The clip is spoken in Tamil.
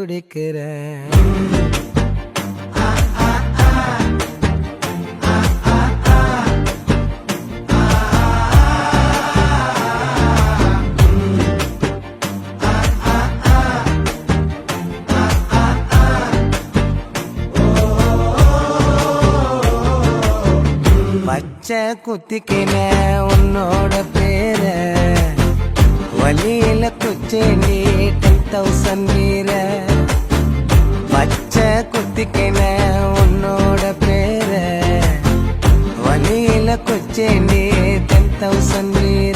துடிக்கிறேன். பச்சை குத்திக்கின உன்னோட பேர வழியில குச்சேண்டி 10,000 வீர. பச்சை குத்திக்கின உன்னோட பேர வழியில குச்சேண்டி 10,000 வீர.